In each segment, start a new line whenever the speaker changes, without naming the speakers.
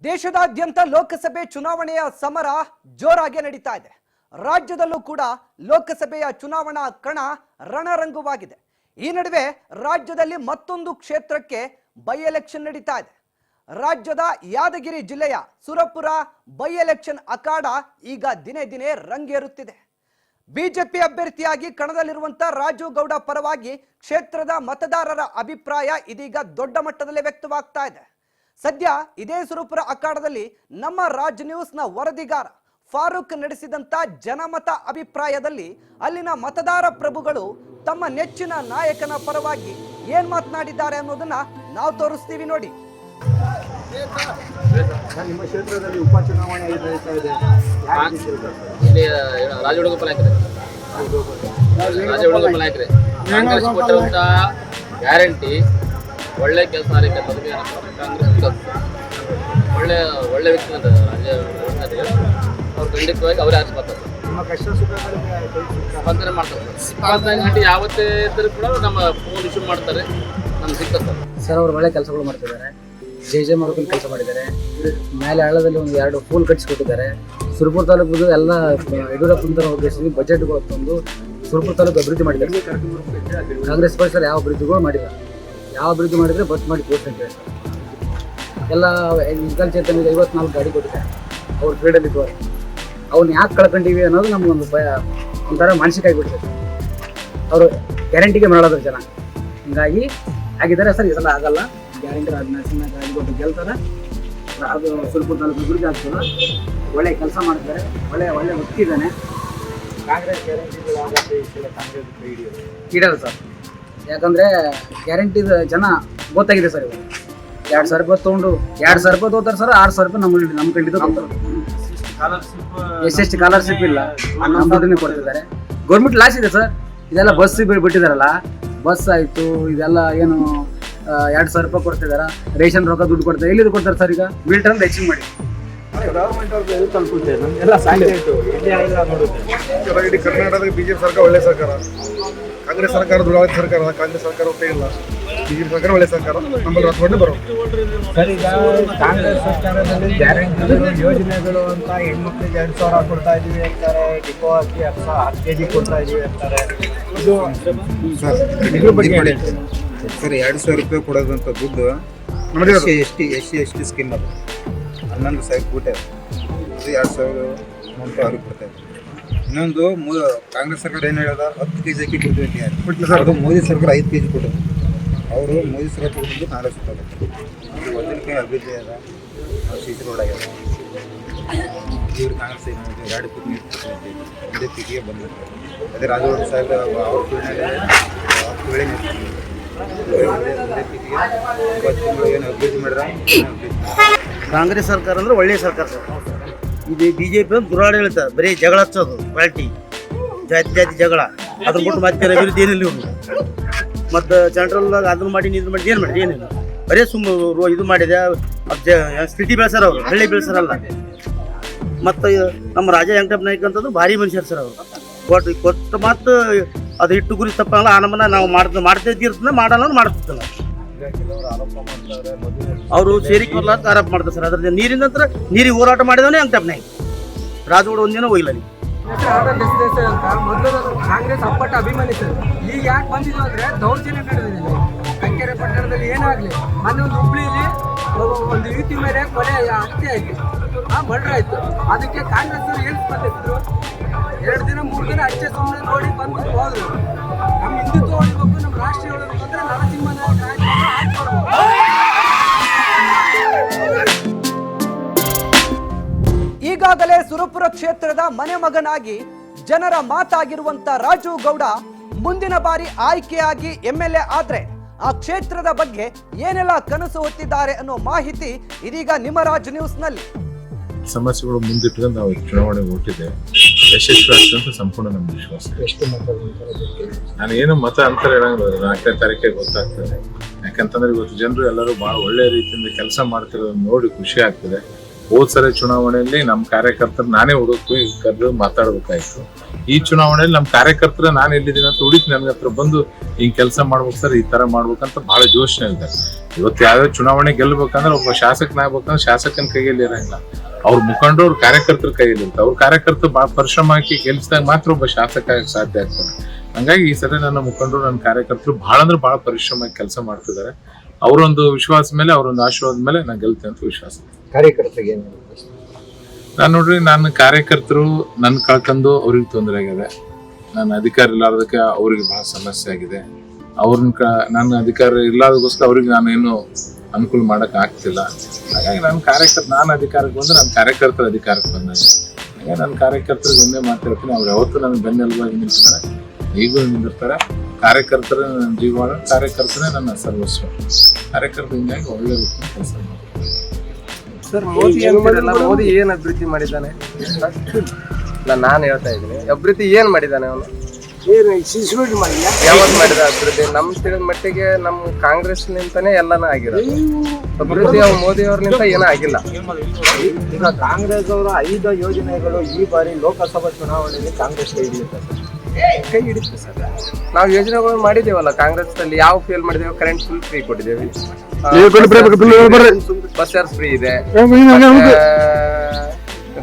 ದೇಶದಾದ್ಯಂತ ಲೋಕಸಭೆ ಚುನಾವಣೆಯ ಸಮರ ಜೋರಾಗಿ ನಡೀತಾ ಇದೆ. ರಾಜ್ಯದಲ್ಲೂ ಕೂಡ ಲೋಕಸಭೆಯ ಚುನಾವಣಾ ಕಣ ರಣರಂಗುವಾಗಿದೆ. ಈ ನಡುವೆ ರಾಜ್ಯದಲ್ಲಿ ಮತ್ತೊಂದು ಕ್ಷೇತ್ರಕ್ಕೆ ಬೈ ಎಲೆಕ್ಷನ್ ನಡೀತಾ ಇದೆ. ರಾಜ್ಯದ ಯಾದಗಿರಿ ಜಿಲ್ಲೆಯ ಸುರಪುರ ಬೈ ಎಲೆಕ್ಷನ್ ಅಖಾಡ ಈಗ ದಿನೇ ದಿನೇ ರಂಗೇರುತ್ತಿದೆ. ಬಿಜೆಪಿ ಅಭ್ಯರ್ಥಿಯಾಗಿ ಕಣದಲ್ಲಿರುವಂತಹ ರಾಜು ಗೌಡ ಪರವಾಗಿ ಕ್ಷೇತ್ರದ ಮತದಾರರ ಅಭಿಪ್ರಾಯ ಇದೀಗ ದೊಡ್ಡ ಮಟ್ಟದಲ್ಲಿ ವ್ಯಕ್ತವಾಗ್ತಾ ಇದೆ. ಸದ್ಯ ಇದೇ ಸುರಪುರ ಅಖಾಡದಲ್ಲಿ ನಮ್ಮ ರಾಜ್ ನ್ಯೂಸ್ನ ವರದಿಗಾರ ಫಾರೂಕ್ ನಡೆಸಿದಂತ ಜನಮತ ಅಭಿಪ್ರಾಯದಲ್ಲಿ ಅಲ್ಲಿನ ಮತದಾರ ಪ್ರಭುಗಳು ತಮ್ಮ ನೆಚ್ಚಿನ ನಾಯಕನ ಪರವಾಗಿ ಏನ್ ಮಾತನಾಡಿದ್ದಾರೆ ಅನ್ನೋದನ್ನ ನಾವು ತೋರಿಸ್ತೀವಿ ನೋಡಿ.
ನಿಮ್ಮ ಕ್ಷೇತ್ರದಲ್ಲಿ ಉಪಚುನಾವಣೆ ನಡೀತಾ ಇದೆ.
ಇಲ್ಲಿ ರಾಜವರ್ಗ ನಾಯಕರೇ ಕಾಂಗ್ರೆಸ್ ಕೊಟ್ಟಿರುವಂಥ ಗ್ಯಾರಂಟಿ ಒಳ್ಳೆ ಕೆಲಸ ಆಗಲಿಕ್ಕೆ ಬದಲಿಗೆ ಕಾಂಗ್ರೆಸ್ ಒಳ್ಳೆ ವ್ಯಕ್ತಿ ಅಂತ ಅವ್ರು ಖಂಡಿತವಾಗಿ ಅವರೇ ಆರಿಸ್ಕೊತಾರೆ.
ನಿಮ್ಮ ಕಷ್ಟ ಸುಖಗಳಿಗೆ
ಸ್ಪಂದನೆ ಮಾಡ್ತಾರೆ. 24 ಗಂಟೆ ಯಾವತ್ತೇ ಇದ್ದರೂ ಕೂಡ ನಮ್ಮ ಫೋನ್ ಇಶ್ಯೂ ಮಾಡ್ತಾರೆ, ನಮ್ಗೆ ಸಿಗ್ತದೆ
ಸರ್. ಅವ್ರು ಒಳ್ಳೆ ಕೆಲಸಗಳು ಮಾಡ್ತಿದ್ದಾರೆ. ಜೆ ಮಾಡ್ಕೊಂಡು ಕೆಲಸ ಮಾಡಿದ್ದಾರೆ. ಮೇಲೆ ಹಳ್ಳದಲ್ಲಿ ಒಂದು 2 ಪೂಲ್ ಕಟ್ಟಿಸ್ಕೊಟ್ಟಿದ್ದಾರೆ. ಸುರಪುರ ತಾಲೂಕು ಎಲ್ಲ ಯಡಿಯೂರಪ್ಪಂತ ಉದ್ದೇಶಿಸಿ ಬಜೆಟ್ಗಳು ತಂದು ಸುರಪುರ ತಾಲೂಕು ಅಭಿವೃದ್ಧಿ ಮಾಡಿದ್ದಾರೆ. ಕಾಂಗ್ರೆಸ್ ಪಕ್ಷದಲ್ಲಿ ಯಾವ ಅಭಿವೃದ್ಧಿಗಳು ಮಾಡಿಲ್ಲ. ಯಾವ ಅಭಿವೃದ್ಧಿ ಮಾಡಿದರೆ ಬಸ್ ಮಾಡಿ ತೋರಿಸ್ತಾರೆ. ಎಲ್ಲ ವಿಕಲ ಚೇತನಿಗೆ 54 ಗಾಡಿ ಕೊಟ್ಟಿದ್ದಾರೆ. ಅವ್ರು ಕ್ರೀಡೆಯಲ್ಲಿ ಇದ್ದವರು ಅವ್ನು ಯಾಕೆ ಕಳ್ಕೊಂಡಿವಿ ಅನ್ನೋದು ನಮಗೊಂದು ಒಂಥರ ಮಾನಸಿಕ ಆಗಿಬಿಡ್ತದೆ. ಅವರು ಗ್ಯಾರಂಟಿಗೆ ಮಾಡೋದ್ರ ಜನ ಹಿಂಗಾಗಿ ಆಗಿದ್ದಾರೆ ಸರ್. ಈ ಸಲ ಆಗಲ್ಲ. ಗ್ಯಾರಂಟಿ ರಾಜನಾಥ್ ಗೆಲ್ತಾರೆ. ಅದು ಸುರಪುರ ತಾಲೂಕು ಅಭಿವೃದ್ಧಿ ಆಗ್ತದೆ. ಒಳ್ಳೆ ಕೆಲಸ ಮಾಡ್ತಾರೆ. ಒಳ್ಳೆ ವ್ಯಕ್ತಿ ಇದ್ದಾನೆ.
ಕಾಂಗ್ರೆಸ್ ಗ್ಯಾರಂಟಿಗಳು ಆಗತ್ತೆ ಈ ಸಲ ಕಾಂಗ್ರೆಸ್ ಕೈ
ಹಿಡಿಯಲ್ಲ ಸರ್. ಯಾಕಂದರೆ ಗ್ಯಾರಂಟಿದ ಜನ ಗೊತ್ತಾಗಿದೆ ಸರ್. ಇವಾಗ 2,000 ರೂಪಾಯಿ ತೊಗೊಂಡು 2,000 ರೂಪಾಯಿ ತೊಗೋತಾರೆ ಸರ್. 6,000 ರೂಪಾಯಿ ನಮ್ಮ ಖಂಡಿತ ತೊಗೊತಾರೆ. ಎಸ್ ಸ್ಕಾಲರ್ಶಿಪ್ ಇಲ್ಲ, ನಮ್ಮ ದುಡ್ಡನ್ನೇ ಕೊಡ್ತಿದ್ದಾರೆ. ಗೌರ್ಮೆಂಟ್ ಲಾಸ್ ಇದೆ ಸರ್. ಇದೆಲ್ಲ ಬಸ್ ಬಿಟ್ಟಿದ್ದಾರಲ್ಲ, ಬಸ್ ಆಯಿತು ಇದೆಲ್ಲ ಏನು 2,000 ರೂಪಾಯಿ ಕೊಡ್ತಿದ್ದಾರೆ. ರೇಷನ್ ರೊಕ್ಕ ದುಡ್ಡು ಕೊಡ್ತಾರೆ. ಎಲ್ಲಿದು ಕೊಡ್ತಾರೆ ಸರ್? ಈಗ ಬಿಲ್ಟ್ ಅಂತ ಹೆಚ್ಚಿಗೆ ಮಾಡಿ
ಗವರ್ಮೆಂಟ್ ಅವ್ರಿಗೆ ಎಲ್ಲಿ ತಲುಪುತ್ತೆ? ನಮಗೆಲ್ಲ ಸಾಯ್ತು ಎಲ್ಲಿ ಆಗಿಲ್ಲ ನೋಡುತ್ತೆ.
ಇಡೀ ಕರ್ನಾಟಕದ ಬಿಜೆಪಿ ಸರ್ಕಾರ ಒಳ್ಳೆ ಸರ್ಕಾರ. ಕಾಂಗ್ರೆಸ್ ಸರ್ಕಾರ ದುರಾಳಿ ಸರ್ಕಾರ. ಕಾಂಗ್ರೆಸ್ ಸರ್ಕಾರ ಒಟ್ಟೇ ಇಲ್ಲ. ಬಿಜೆಪಿ ಸರ್ಕಾರ ಒಳ್ಳೆ ಸರ್ಕಾರ. ನಮ್ಮಲ್ಲಿ ರತ್ಕೊಂಡು ಬರೋ
ಸರ್. ಈಗ ಕಾಂಗ್ರೆಸ್ ಸರ್ಕಾರದಲ್ಲಿ ಗ್ಯಾರಂಟಿಗಳು ಯೋಜನೆಗಳು ಅಂತ ಹೆಣ್ಮಕ್ಳಿಗೆ 2,000 ಕೊಡ್ತಾ ಇದೀವಿ ಅಂತಾರೆ. ಡಿಪೋ ಹಾಕಿ 10 kg ಕೊಡ್ತಾ ಇದೀವಿ ಅಂತಾರೆ. ಇದ್ರ ಬಗ್ಗೆ ಹೇಳಿ
ಸರ್. 2,000 ರೂಪಾಯಿ ಕೊಡೋದಂಥ ದುಡ್ಡು ಎಸ್ ಟಿ ಸ್ಕೀಮ್ ಅದು 11,000 ಕೋಟಿ. ಅದು 2,000 ಅಮೌಂಟು ಅವ್ರಿಗೆ ಕೊಡ್ತಾ ಇದ್ದಾರೆ. ಇನ್ನೊಂದು ಕಾಂಗ್ರೆಸ್ ಸರ್ಕಾರ ಏನು ಹೇಳೋದ 10 kg ಅಕ್ಕಿ ಕೊಡ್ತೀವಿ ಅಂತ ಸರ್. ಅದು ಮೋದಿ ಸರ್ಕಾರ 5 kg ಕೊಟ್ಟರು. ಅವರು ಮೋದಿ ಸರ್ಕಾರ ಕೊಟ್ಟಿದ್ದು ಕಾಂಗ್ರೆಸ್ ಕೊಟ್ಟರು. ಒಂದಕ್ಕೆ ಅಭಿವೃದ್ಧಿ ಅದ. CC ರೋಡ್ ಆಗ್ಯದ. ಇವ್ರು ಕಾಂಗ್ರೆಸ್ 2 ಫುಟ್ ನೀರು ಕೊಡ್ತೀವಿ ಇದೇ ಪೀಕಿಗೆ ಬಂದಿರ್ತಾರೆ. ಅದೇ ರಾಜಗೌಡ ಸಾಹೇಬ್ ಅವ್ರ ಪೀಳಿಗೆ ಬೆಳೆ ನಿಲ್ತೀವಿ. ಏನು ಅಭಿವೃದ್ಧಿ ಮಾಡಿದ್ರೆ
ಕಾಂಗ್ರೆಸ್ ಸರ್ಕಾರ ಅಂದ್ರೆ ಒಳ್ಳೆಯ ಸರ್ಕಾರ ಸರ್. ಇದು BJP ಅಂತ ದುರಾಳಿ ಹೇಳ್ತಾರೆ. ಬರೀ ಜಗಳ ಹಚ್ಚೋದು, ಪಾರ್ಟಿ ಜಾತಿ ಜಗಳ. ಅದ್ರ ಬಿಟ್ಟು ಮತ್ತೆ ಅಭಿವೃದ್ಧಿ ಏನಿಲ್ಲ ಇವರು. ಮತ್ತು ಸೆಂಟ್ರಲ್ದಾಗ ಅದನ್ನು ಮಾಡಿ ಇದನ್ನು ಮಾಡಿ ಏನು ಮಾಡಿದೆ? ಏನಿಲ್ಲ. ಬರೀ ಸುಮ್ಮನೆ ಇದು ಮಾಡಿದೆ. ಸಿಟಿ ಬೆಳೆಸಾರ ಅವರು, ಹಳ್ಳಿ ಬೆಳೆಸಾರಲ್ಲ. ಮತ್ತು ನಮ್ಮ ರಾಜ ವೆಂಕಟಪ್ಪ ನಾಯ್ಕ ಅಂತಂದ್ರೆ ಭಾರಿ ಮನುಷ್ಯರು ಸರ್. ಅವರು ಕೊಟ್ಟು ಮತ್ತು ಅದು ಇಟ್ಟು ಗುರಿ ತಪ್ಪಲ್ಲ. ಆ ನಮ್ಮನ್ನ ನಾವು ಮಾಡ್ತಿರ್ತೀನ ಮಾಡಲ್ಲ ಮಾಡ್ತಿರ್ತಲ್ಲ. ಅವರು ಸೇರಿ ಕೊರ್ಲಾಕ ಆರೋಪ ಮಾಡ್ತಾರೆ ಸರ್. ಅದ್ರ ನೀರಿನ ನಂತರ ನೀರಿಗೆ ಹೋರಾಟ ಮಾಡಿದವನೇ ವೆಂಕಟಪ್ಪ ನಾಯ್ಕ. ರಾಜಗೌಡ ಒಂದಿನ ಹೋಗಿಲ್ಲ ನೀವು.
ಮೊದಲು ಕಾಂಗ್ರೆಸ್ ಅಪ್ಪಟ್ಟ ಅಭಿಮಾನಿಸರು. ಈಗ ಯಾಕೆ ಬಂದಿದ್ರು ಅಂದ್ರೆ ದೌರ್ಜನ್ಯ ನಡೆದಿದೆ. ಕಕ್ಕೇರೆ ಪಟ್ಟಣದಲ್ಲಿ ಏನಾಗ್ಲಿ, ಮೊನ್ನೆ ಒಂದು ಹುಬ್ಳಿಯಲ್ಲಿ ಒಂದು ಯುವತಿ ಮೇಲೆ ಕೊಲೆ ಹತ್ಯೆ ಆಯ್ತು, ಮರ್ಡರ್ ಆಯ್ತು. ಅದಕ್ಕೆ ಕಾಂಗ್ರೆಸ್ ಅವರು ಏನು ಸ್ಪಂದಿಸಿದ್ರು? 2 ದಿನ 3 ದಿನ ಅಷ್ಟೇ ಸುಮ್ಮನೆ ನೋಡಿ ಬಂದು ಹೋದ್ರು. ನಮ್ಮ ಹಿಂದುತ್ವ ಉಳಿಬೇಕು, ನಮ್ಮ ರಾಷ್ಟ್ರೀಯ ಉಳಿಬೇಕು ಅಂದ್ರೆ ನರಸಿಂಹನ
ಈಗಾಗಲೇ ಸುರಪುರ ಕ್ಷೇತ್ರದ ಮನೆ ಮಗನಾಗಿ ಜನರ ಮಾತಾಗಿರುವಂತ ರಾಜು ಗೌಡ ಮುಂದಿನ ಬಾರಿ ಆಯ್ಕೆಯಾಗಿ MLA ಆದ್ರೆ ಆ ಕ್ಷೇತ್ರದ ಬಗ್ಗೆ ಏನೆಲ್ಲ ಕನಸು ಹೊತ್ತಿದ್ದಾರೆ ಅನ್ನೋ ಮಾಹಿತಿ ಇದೀಗ ನಿಮ್ಮ ರಾಜ್ ನ್ಯೂಸ್ ನಲ್ಲಿ.
ಸಮಸ್ಯೆಗಳು ಮುಂದಿಟ್ಟರೆ ನಾವು ಚುನಾವಣೆ ಹೊರಟಿದೆ. ಯಶಸ್ವಿ ಆಗ್ತಂತ ಸಂಪೂರ್ಣ ನಮ್ಮ ವಿಶ್ವಾಸ. ನಾನು ಏನು ಮತ ಅಂತರ ಹೇಳಂಗಿಲ್ಲ. 4ನೇ ತಾರೀಕಿಗೆ ಗೊತ್ತಾಗ್ತದೆ. ಯಾಕಂತಂದ್ರೆ ಇವತ್ತು ಜನರು ಎಲ್ಲರೂ ಬಹಳ ಒಳ್ಳೆ ರೀತಿಯಿಂದ ಕೆಲಸ ಮಾಡ್ತಿರೋದನ್ನ ನೋಡಿ ಖುಷಿ ಆಗ್ತದೆ. ಹೋದ್ ಸರಿ ಚುನಾವಣೆಯಲ್ಲಿ ನಮ್ಮ ಕಾರ್ಯಕರ್ತರು ನಾನೇ ಹುಡುಕಿ ಕರೆದು ಮಾತಾಡ್ಬೇಕಾಯ್ತು. ಈ ಚುನಾವಣೆಯಲ್ಲಿ ನಮ್ಮ ಕಾರ್ಯಕರ್ತರ ನಾನು ಎಲ್ಲಿದ್ದೀನಿ ಅಂತ ಹುಡುಕಿ ನನ್ನ ಹತ್ರ ಬಂದು ಹಿಂಗ್ ಕೆಲಸ ಮಾಡ್ಬೇಕು ಸರ್, ಈ ತರ ಮಾಡ್ಬೇಕಂತ ಬಹಳ ಯೋಚನೆ ಇದೆ. ಇವತ್ತು ಯಾವ್ಯಾವ ಚುನಾವಣೆ ಗೆಲ್ಬೇಕಂದ್ರೆ ಒಬ್ಬ ಶಾಸಕನಾಗ್ಬೇಕಂದ್ರೆ ಶಾಸಕನ ಕೈಯಲ್ಲಿ ಇರಂಗಿಲ್ಲ, ಅವ್ರ ಮುಖಂಡರು ಅವ್ರ ಕಾರ್ಯಕರ್ತರ ಕೈಯಲ್ಲಿ ಇರುತ್ತೆ. ಅವ್ರ ಕಾರ್ಯಕರ್ತರು ಬಹಳ ಪರಿಶ್ರಮ ಹಾಕಿ ಗೆಲ್ಸಿದಾಗ ಮಾತ್ರ ಒಬ್ಬ ಶಾಸಕ ಆಗಕ್ಕೆ ಸಾಧ್ಯ ಆಗ್ತಾನೆ. ಹಂಗಾಗಿ ಈ ಸರಿ ನನ್ನ ಮುಖಂಡರು ನನ್ನ ಕಾರ್ಯಕರ್ತರು ಬಹಳ ಅಂದ್ರೆ ಬಹಳ ಪರಿಶ್ರಮ ಕೆಲಸ ಮಾಡ್ತಿದ್ದಾರೆ. ಅವರೊಂದು ವಿಶ್ವಾಸ ಮೇಲೆ, ಅವರೊಂದು ಆಶೀರ್ವಾದ ಮೇಲೆ ನಾನು ಗೆಲ್ತೇನೆ ಅಂತ ವಿಶ್ವಾಸ.
ಕಾರ್ಯಕರ್ತರಿಗೆ ಏನು
ನಾನು ನೋಡ್ರಿ, ನನ್ನ ಕಾರ್ಯಕರ್ತರು ನನ್ನ ಕಳ್ಕೊಂಡು ಅವ್ರಿಗೆ ತೊಂದರೆ ಆಗಿದೆ. ನನ್ನ ಅಧಿಕಾರ ಇಲ್ಲಾರ್ದಕ್ಕೆ ಅವ್ರಿಗೆ ಬಹಳ ಸಮಸ್ಯೆ ಆಗಿದೆ. ನನ್ನ ಅಧಿಕಾರ ಇಲ್ಲದಕ್ಕೋಸ್ಕರ ಅವ್ರಿಗೆ ನಾನೇನು ಅನುಕೂಲ ಮಾಡಕ್ ಆಗ್ತಿಲ್ಲ. ಹಾಗಾಗಿ ನಾನು ಅಧಿಕಾರಕ್ಕೆ ಬಂದ್ರೆ ನನ್ನ ಕಾರ್ಯಕರ್ತರ ಅಧಿಕಾರಕ್ಕೆ ಬಂದಾಗ ಹಾಗಾಗಿ ನನ್ನ ಕಾರ್ಯಕರ್ತರಿಗೆ ಒಂದೇ ಮಾತಾಡ್ತೀನಿ, ಅವ್ರು ಯಾವತ್ತೂ ನನಗೆ ಬೆನ್ನೆಲುಬಾಗಿ ನಿಂತಿದ್ದಾರೆ, ಈಗಲೂ ನಿಂತಿರ್ತಾರೆ. ಕಾರ್ಯಕರ್ತರ ನನ್ನ ಜೀವನ, ಕಾರ್ಯಕರ್ತರೇ ನನ್ನ ಸರ್ವಸ್ವ. ಕಾರ್ಯಕರ್ತರು ಹಿಂಗಾಗಿ ಒಳ್ಳೆ ರೀತಿಯ ಕೆಲಸ ಮಾಡ್ತಾರೆ.
ಸರ್, ಮೋದಿ ಏನ್ ಅಭಿವೃದ್ಧಿ ಮಾಡಿದ್ದಾನೆ? ನಾನು ಹೇಳ್ತಾ ಇದ್ದೀನಿ, ಅಭಿವೃದ್ಧಿ ಏನ್ ಮಾಡಿದ್ದಾನೆ ಅವನು? ಯಾವತ್ ಮಾಡಿದ ಅಭಿವೃದ್ಧಿ? ನಮ್ ತಿಳಿದ ಮಟ್ಟಿಗೆ ನಮ್ ಕಾಂಗ್ರೆಸ್ ನಿಂತಾನೆ ಎಲ್ಲಾನು ಆಗಿರೋದು. ಅಭಿವೃದ್ಧಿ ಮೋದಿ ಅವ್ರನಿಂದ ಏನೂ ಆಗಿಲ್ಲ.
ಈಗ ಕಾಂಗ್ರೆಸ್ ಅವರ 5 ಯೋಜನೆಗಳು ಈ ಬಾರಿ ಲೋಕಸಭಾ ಚುನಾವಣೆಯಲ್ಲಿ ಕಾಂಗ್ರೆಸ್
ಕೈ ಹಿಡಿತು ಸರ್. ನಾವು ಯೋಜನೆಗಳು ಮಾಡಿದೇವಲ್ಲ ಕಾಂಗ್ರೆಸ್ ಅಲ್ಲಿ. ಯಾವ ಫೇಲ್ ಮಾಡಿದೇವೆ? ಕರೆಂಟ್ ಫುಲ್ ಫ್ರೀ ಕೊಟ್ಟಿದ್ದೇವೆ, ಬಸ್ ಚಾರ್ಜ್ ಫ್ರೀ ಇದೆ,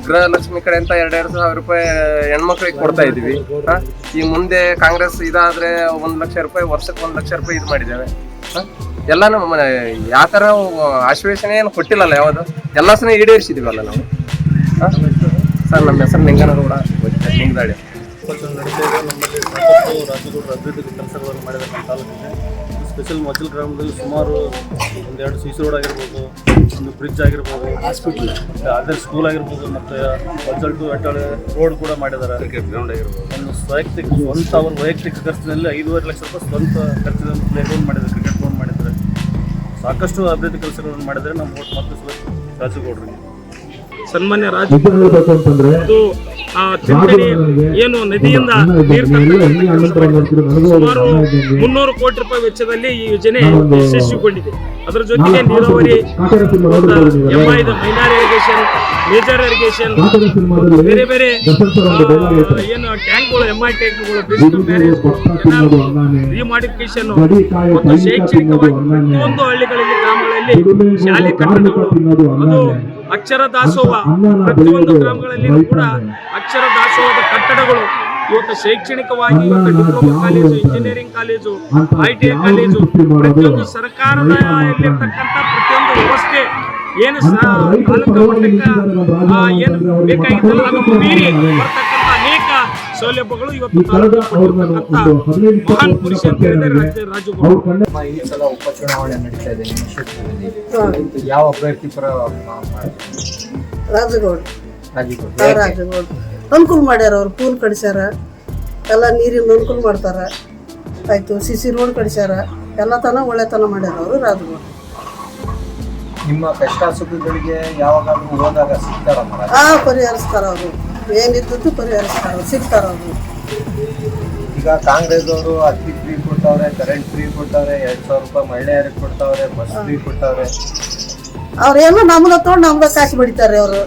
ಗೃಹಲಕ್ಷ್ಮಿ ಕಡೆ ಅಂತ 2,000 ರೂಪಾಯಿ ಹೆಣ್ಮಕ್ಳಿಗೆ ಕೊಡ್ತಾ ಇದೀವಿ. ಈ ಮುಂದೆ ಕಾಂಗ್ರೆಸ್ ಇದಾದ್ರೆ 1 ಲಕ್ಷ ರೂಪಾಯಿ, ವರ್ಷಕ್ಕೆ 1 ಲಕ್ಷ ರೂಪಾಯಿ ಇದು ಮಾಡಿದ್ದೇವೆ. ಎಲ್ಲಾನು ಯಾವ ತರ ಆಶ್ವಾಸನೆ ಏನು ಕೊಟ್ಟಿಲ್ಲಲ್ಲ, ಯಾವ್ದು ಎಲ್ಲಾಸನ ಈಡೇರಿಸಿದೀವಲ್ಲ ನಾವು. ಸರ್, ನಮ್ಮ ಹೆಸರು ನಿಂಗನಗೌಡ, ನಿಂಗದಾಳಿ.
ನಡೀತಾ ಇದೆ. ನಮ್ಮಲ್ಲಿ ಸಾಕಷ್ಟು ರಾಜಗೌಡರು ಅಭಿವೃದ್ಧಿ ಕೆಲಸಗಳನ್ನು ಮಾಡಿದ್ದಾರೆ ನಮ್ಮ ತಾಲೂಕಿಗೆ. ಸ್ಪೆಷಲ್ ಮಜಲ್ ಗ್ರಾಮದಲ್ಲಿ ಸುಮಾರು 1-2 CC ರೋಡ್ ಆಗಿರ್ಬೋದು, ಒಂದು ಬ್ರಿಡ್ಜ್ ಆಗಿರ್ಬೋದು, ಹಾಸ್ಪಿಟಲ್, ಅದೇ ಸ್ಕೂಲ್ ಆಗಿರ್ಬೋದು, ಮತ್ತು ಮಜಲ್ ಟು ಅಟ್ಟಾಳೆ ರೋಡ್ ಕೂಡ ಮಾಡಿದ್ದಾರೆ. ಗ್ರೌಂಡ್ ಆಗಿರ್ಬೋದು, ಒಂದು ಸ್ವಂತ ಅವ್ರ ವೈಯಕ್ತಿಕ ಖರ್ಚಿನಲ್ಲಿ 5.5 ಲಕ್ಷ ರೂಪಾಯಿ ಸ್ವಂತ ಖರ್ಚಿನಲ್ಲಿ ಪ್ಲೇ ಗ್ರೌಂಡ್ ಮಾಡಿದ್ದಾರೆ, ಕ್ರಿಕೆಟ್ ಗ್ರೌಂಡ್ ಮಾಡಿದ್ದಾರೆ. ಸಾಕಷ್ಟು ಅಭಿವೃದ್ಧಿ ಕೆಲಸಗಳನ್ನು ಮಾಡಿದರೆ ನಮ್ಮ ಓಟ್ ಮತ್ತೆ ರಾಜಗೌಡರಿಗೆ.
ಸನ್ಮಾನ್ಯ ರಾಜಕೀಯ ಚಿಂತನೆ ಏನು ನದಿಯಿಂದ ನೀರು ಸುಮಾರು 300 ಕೋಟಿ ರೂಪಾಯಿ ವೆಚ್ಚದಲ್ಲಿ ಈ ಯೋಜನೆ ಯಶಸ್ವಿಗೊಂಡಿದೆ. ಅದರ ಜೊತೆಗೆ ನೀರಾವರಿ, ಮೈನಾರ್ ಇರಿಗೇಷನ್, ಮೇಜರ್ ಇರಿಗೇಷನ್, ಬೇರೆ ಬೇರೆ ಏನು ಟ್ಯಾಂಕ್ಗಳು, MI ಟ್ಯಾಂಕ್ಗಳು, ರಿಮಾಡಿಫಿಕೇಶನ್ ಮತ್ತು ಶೈಕ್ಷಣಿಕವಾಗಿ ಪ್ರತಿಯೊಂದು ಹಳ್ಳಿಗಳಲ್ಲಿ, ಗ್ರಾಮಗಳಲ್ಲಿ ಶಾಲೆ ಕಟ್ಟಡಗಳು, ಅದು ಅಕ್ಷರ ದಾಸೋಹ, ಪ್ರತಿಯೊಂದು ಗ್ರಾಮಗಳಲ್ಲಿ ಕೂಡ ಅಕ್ಷರ ದಾಸೋಹದ ಕಟ್ಟಡಗಳು. ಇವತ್ತು ಶೈಕ್ಷಣಿಕವಾಗಿ ಇವತ್ತು diploma college, engineering college, ITI college, ಪ್ರತಿಯೊಂದು ಸರ್ಕಾರದಲ್ಲಿರ್ತಕ್ಕಂಥ ಪ್ರತಿಯೊಂದು ವ್ಯವಸ್ಥೆ ಏನು ತಾಲೂಕು ಮಟ್ಟಕ್ಕೆ ಏನು ಬೇಕಾಗಿತ್ತಲ್ಲ ಅದನ್ನು ಮೀರಿ ಬರ್ತಕ್ಕಂಥ ಅನೇಕ ಸೌಲಭ್ಯಗಳು ಇವತ್ತು ಮಹಾನ್ ಪುರುಷ ಅಂತ ಹೇಳಿದರೆ ರಾಜಗೌಡ.
ಈ ಸಲ ಉಪಚುನಾವಣೆ ನಡೀತಾ ಇದೆ ನಿಮ್ಮ ಕ್ಷೇತ್ರದಲ್ಲಿ, ಯಾವ ಅಭ್ಯರ್ಥಿ ಪರ
ರಾಜಗೌಡ ಅನುಕೂಲ ಮಾಡ್ಯಾರ. ಅವ್ರು ಪೂಲ್ ಕಡಿಸ್ಯಾರ, ಎಲ್ಲ ನೀರಿನ ಅನುಕೂಲ ಮಾಡ್ತಾರ. ಆಯ್ತು, CC ರೋಡ್ ಕಡಿಸ್ಯಾರ, ಎಲ್ಲ ತನ ಒಳ್ಳೆತನ ಮಾಡ್ಯಾರ ಅವರು ರಾಜಗೌಡ.
ನಿಮ್ಮ ಕಷ್ಟ ಸುಖಗಳಿಗೆ ಯಾವಾಗಾದ್ರೂ ಹೋದಾಗ ಸಿಗ್ತಾರ?
ಪರಿಹರಿಸ್ತಾರ ಅವರು, ಏನಿದ್ದು ಪರಿಹರಿಸ್ತಾರ, ಸಿಗ್ತಾರ ಅವರು.
ಈಗ ಕಾಂಗ್ರೆಸ್ ಅವರು ಅಕ್ಕಿ ಫ್ರೀ ಕೊಟ್ಟವ್ರೆ, ಕರೆಂಟ್ ಫ್ರೀ ಕೊಟ್ಟವ್ರೆ, 2,000 ರೂಪಾಯಿ ಮಹಿಳೆಯರಿಗೆ ಕೊಡ್ತಾವ್ರೆ, ಬಸ್ ಫ್ರೀ ಕೊಟ್ಟವ್ರೆ.
ಅವ್ರೇನು ನಮ್ಗ ತಗೊಂಡು ನಮ್ಗ ಕಾಸು ಬಡಿತಾರೆ ಅವರು.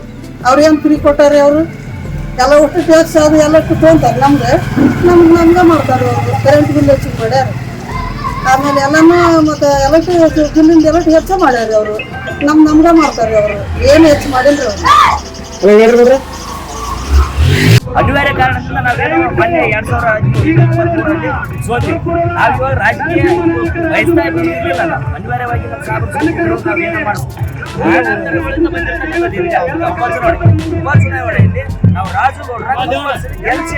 ಅವ್ರೇನು ಫ್ರೀ ಕೊಟ್ಟಾರೆ? ಅವರು ಎಲ್ಲ ಒಟ್ಟು ಟ್ಯಾಕ್ಸ್ ಅದು ಎಲ್ಲ ತೊಗೊಂತಾರೆ ನಮ್ಗೆ ಮಾಡ್ತಾರೆ ಅವರು. ಕರೆಂಟ್ ಬಿಲ್ ಹೆಚ್ಚಿಗೆ ಮಾಡ್ಯಾರ, ಆಮೇಲೆ ಎಲ್ಲನೂ ಮತ್ತು ಎಲೆಕ್ಟ್ರಿಕ್ ಬಿಲ್ಲಿಂದ ಹೆಚ್ಚು ಮಾಡ್ಯಾರ ಅವರು. ನಮ್ಗೆ ಮಾಡ್ತಾರೆ ಅವರು, ಏನು ಹೆಚ್ಚು ಮಾಡಿಲ್ಲ ಅವರು.
ಅನಿವಾರ್ಯ ಕಾರಣದಿಂದ ನಾವೇನು ಮೊನ್ನೆ 2013 ಸೋತಿವಿ. ನಾವು ರಾಜಕೀಯ ಬಯಸ್ತಾ ಇರಲಿಲ್ಲ. ಅನಿವಾರ್ಯವಾಗಿ ನಮ್ಮ ಸಾಬರು ನಾವೇನು ಮಾಡ್ತೀವಿ. ಉಪಚುನಾವಣೆಯಲ್ಲಿ ನಾವು ರಾಜಗೌಡರ ಗೆಲ್ಸಿ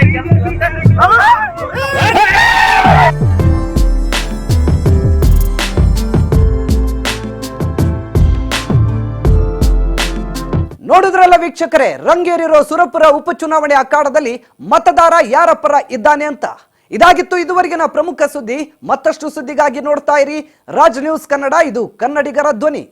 ನೋಡಿದ್ರಲ್ಲ ವೀಕ್ಷಕರೇ, ರಂಗೇರಿರೋ ಸುರಪುರ ಉಪಚುನಾವಣೆ ಅಖಾಡದಲ್ಲಿ ಮತದಾರ ಯಾರ ಪರ ಇದ್ದಾನೆ ಅಂತ. ಇದಾಗಿತ್ತು ಇದುವರೆಗಿನ ಪ್ರಮುಖ ಸುದ್ದಿ. ಮತ್ತಷ್ಟು ಸುದ್ದಿಗಾಗಿ ನೋಡ್ತಾ ಇರಿ ರಾಜ್ ನ್ಯೂಸ್ ಕನ್ನಡ. ಇದು ಕನ್ನಡಿಗರ ಧ್ವನಿ.